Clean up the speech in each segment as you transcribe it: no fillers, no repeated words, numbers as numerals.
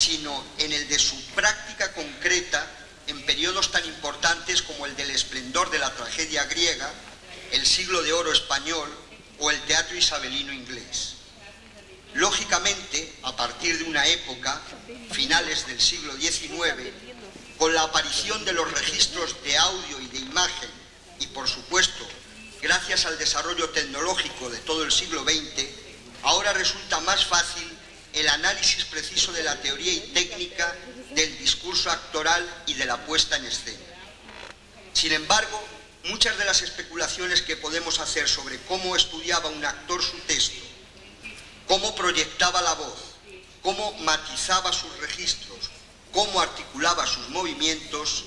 sino en el de su práctica concreta en periodos tan importantes como el del esplendor de la tragedia griega, el siglo de oro español o el teatro isabelino inglés. Lógicamente, a partir de una época, finales del siglo XIX, con la aparición de los registros de audio y de imagen, y por supuesto, gracias al desarrollo tecnológico de todo el siglo XX, ahora resulta más fácil el análisis preciso de la teoría y técnica del discurso actoral y de la puesta en escena. Sin embargo, muchas de las especulaciones que podemos hacer sobre cómo estudiaba un actor su texto, cómo proyectaba la voz, cómo matizaba sus registros, cómo articulaba sus movimientos,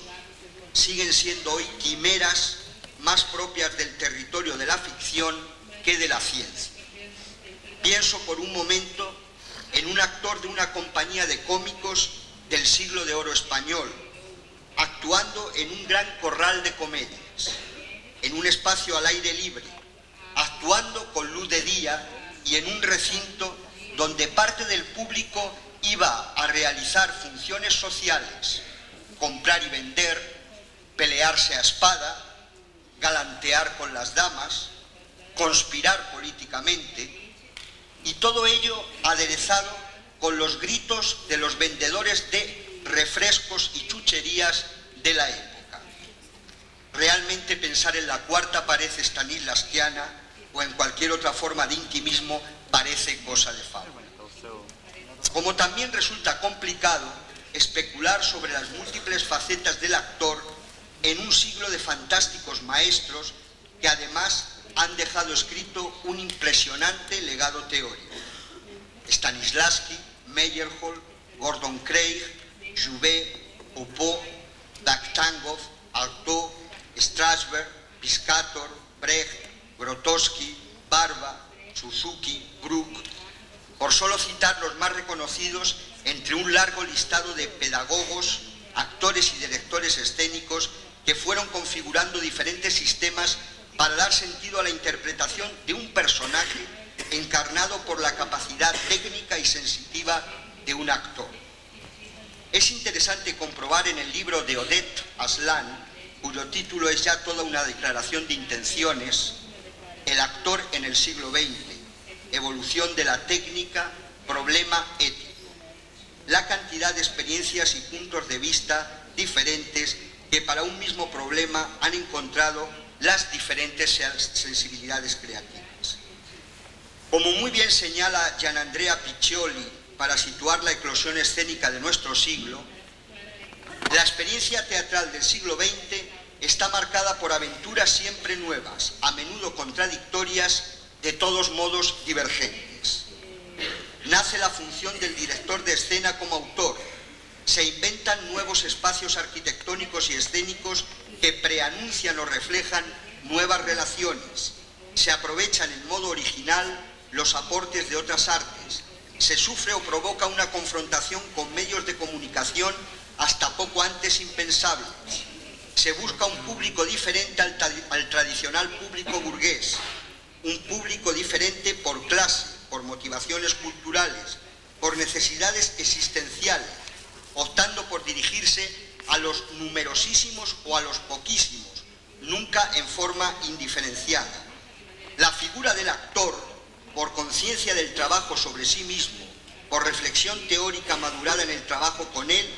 siguen siendo hoy quimeras más propias del territorio de la ficción que de la ciencia. Pienso por un momento en un actor de una compañía de cómicos del siglo de oro español, actuando en un gran corral de comedias, en un espacio al aire libre, actuando con luz de día y en un recinto donde parte del público iba a realizar funciones sociales, comprar y vender, pelearse a espada, galantear con las damas, conspirar políticamente, y todo ello aderezado con los gritos de los vendedores de refrescos y chucherías de la época. Realmente pensar en la cuarta pared stanislavskiana o en cualquier otra forma de intimismo parece cosa de fábula. Como también resulta complicado especular sobre las múltiples facetas del actor en un siglo de fantásticos maestros que además han dejado escrito un impresionante legado teórico. Stanislavski, Meyerhold, Gordon Craig, Jouvet, Popo, Bakhtangoff, Artaud, Strasberg, Piscator, Brecht, Grotowski, Barba, Suzuki, Bruck, por solo citar los más reconocidos entre un largo listado de pedagogos, actores y directores escénicos que fueron configurando diferentes sistemas para dar sentido a la interpretación de un personaje encarnado por la capacidad técnica y sensitiva de un actor. Es interesante comprobar en el libro de Odette Aslan, cuyo título es ya toda una declaración de intenciones, El actor en el siglo XX, evolución de la técnica, problema ético, la cantidad de experiencias y puntos de vista diferentes que para un mismo problema han encontrado las diferentes sensibilidades creativas. Como muy bien señala Gianandrea Piccioli para situar la eclosión escénica de nuestro siglo, la experiencia teatral del siglo XX está marcada por aventuras siempre nuevas, a menudo contradictorias, de todos modos divergentes. Nace la función del director de escena como autor, se inventan nuevos espacios arquitectónicos y escénicos que preanuncian o reflejan nuevas relaciones, se aprovechan en modo original los aportes de otras artes, se sufre o provoca una confrontación con medios de comunicación hasta poco antes impensables, se busca un público diferente al tradicional público burgués, un público diferente por clase, por motivaciones culturales, por necesidades existenciales, optando por dirigirse a los numerosísimos o a los poquísimos, nunca en forma indiferenciada. La figura del actor, por conciencia del trabajo sobre sí mismo, por reflexión teórica madurada en el trabajo con él,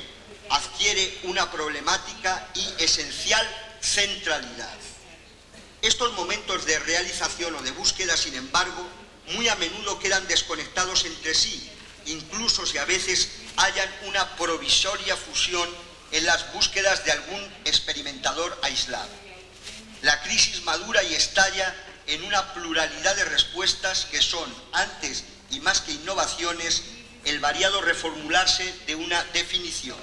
adquiere una problemática y esencial centralidad. Estos momentos de realización o de búsqueda, sin embargo, muy a menudo quedan desconectados entre sí, incluso si a veces hayan una provisoria fusión en las búsquedas de algún experimentador aislado. La crisis madura y estalla en una pluralidad de respuestas que son, antes y más que innovaciones, el variado reformularse de una definición.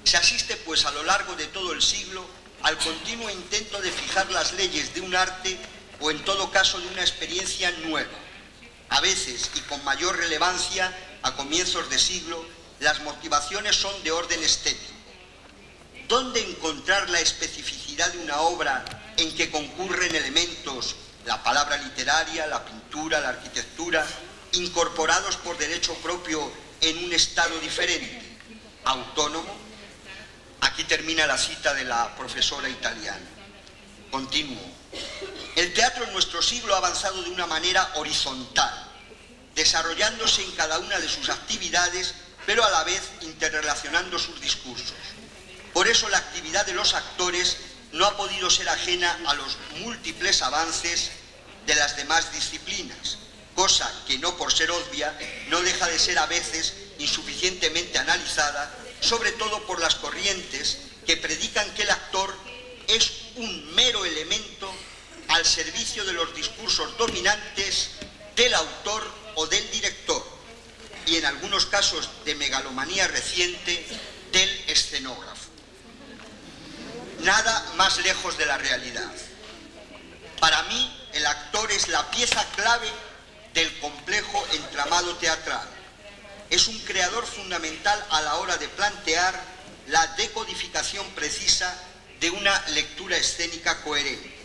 Se asiste, pues, a lo largo de todo el siglo al continuo intento de fijar las leyes de un arte o, en todo caso, de una experiencia nueva. A veces, y con mayor relevancia, a comienzos de siglo, las motivaciones son de orden estético. ¿Dónde encontrar la especificidad de una obra en que concurren elementos, la palabra literaria, la pintura, la arquitectura, incorporados por derecho propio en un estado diferente? autónomo. Aquí termina la cita de la profesora italiana. Continúo. El teatro en nuestro siglo ha avanzado de una manera horizontal, desarrollándose en cada una de sus actividades, pero a la vez interrelacionando sus discursos. Por eso la actividad de los actores no ha podido ser ajena a los múltiples avances de las demás disciplinas, cosa que, no por ser obvia, no deja de ser a veces insuficientemente analizada, sobre todo por las corrientes que predican que el actor es un mero elemento al servicio de los discursos dominantes del autor o del director, y en algunos casos de megalomanía reciente, del escenógrafo. Nada más lejos de la realidad. Para mí, el actor es la pieza clave del complejo entramado teatral. Es un creador fundamental a la hora de plantear la decodificación precisa de una lectura escénica coherente.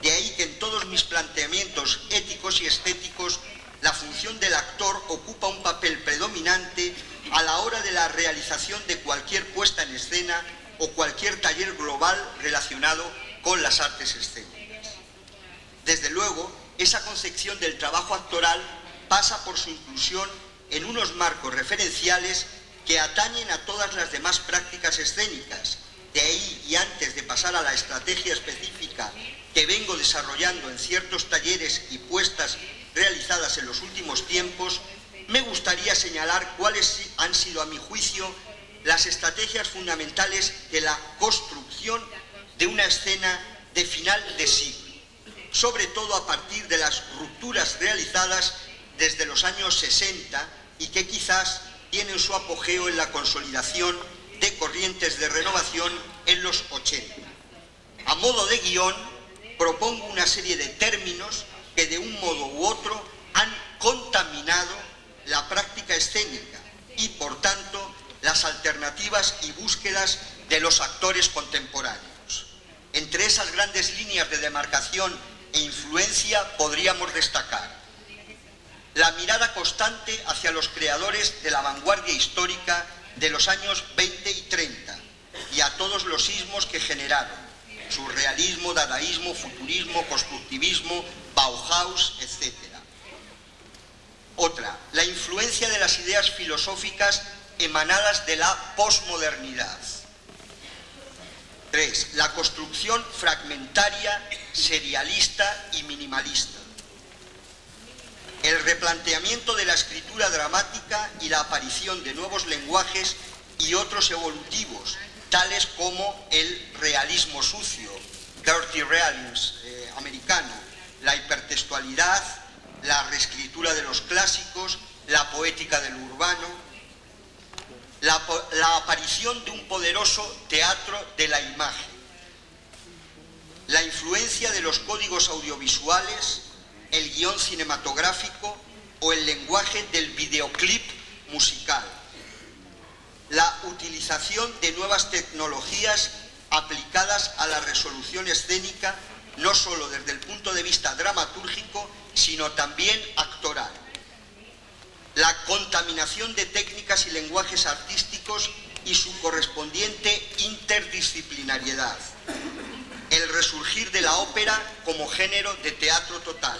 De ahí que en todos mis planteamientos éticos y estéticos la función del actor ocupa un papel predominante a la hora de la realización de cualquier puesta en escena o cualquier taller global relacionado con las artes escénicas. Desde luego, esa concepción del trabajo actoral pasa por su inclusión en unos marcos referenciales que atañen a todas las demás prácticas escénicas. De ahí, y antes de pasar a la estrategia específica que vengo desarrollando en ciertos talleres y puestas realizadas en los últimos tiempos, me gustaría señalar cuáles han sido, a mi juicio, las estrategias fundamentales de la construcción de una escena de final de siglo, sobre todo a partir de las rupturas realizadas desde los años 60 y que quizás tienen su apogeo en la consolidación de corrientes de renovación en los 80. A modo de guión, propongo una serie de términos que de un modo u otro han contaminado la práctica escénica y, por tanto, las alternativas y búsquedas de los actores contemporáneos. Entre esas grandes líneas de demarcación e influencia podríamos destacar la mirada constante hacia los creadores de la vanguardia histórica de los años 20 y 30 y a todos los sismos que generaron: surrealismo, dadaísmo, futurismo, constructivismo, Bauhaus, etc. Otra, la influencia de las ideas filosóficas emanadas de la posmodernidad. 3. La construcción fragmentaria, serialista y minimalista. El replanteamiento de la escritura dramática y la aparición de nuevos lenguajes y otros evolutivos, tales como el realismo sucio, dirty realism americano, la hipertextualidad, la reescritura de los clásicos, la poética del urbano, la aparición de un poderoso teatro de la imagen, la influencia de los códigos audiovisuales, el guión cinematográfico o el lenguaje del videoclip musical, la utilización de nuevas tecnologías aplicadas a la resolución escénica, no solo desde el punto de vista dramatúrgico, sino también actoral, la contaminación de técnicas y lenguajes artísticos y su correspondiente interdisciplinariedad, el resurgir de la ópera como género de teatro total,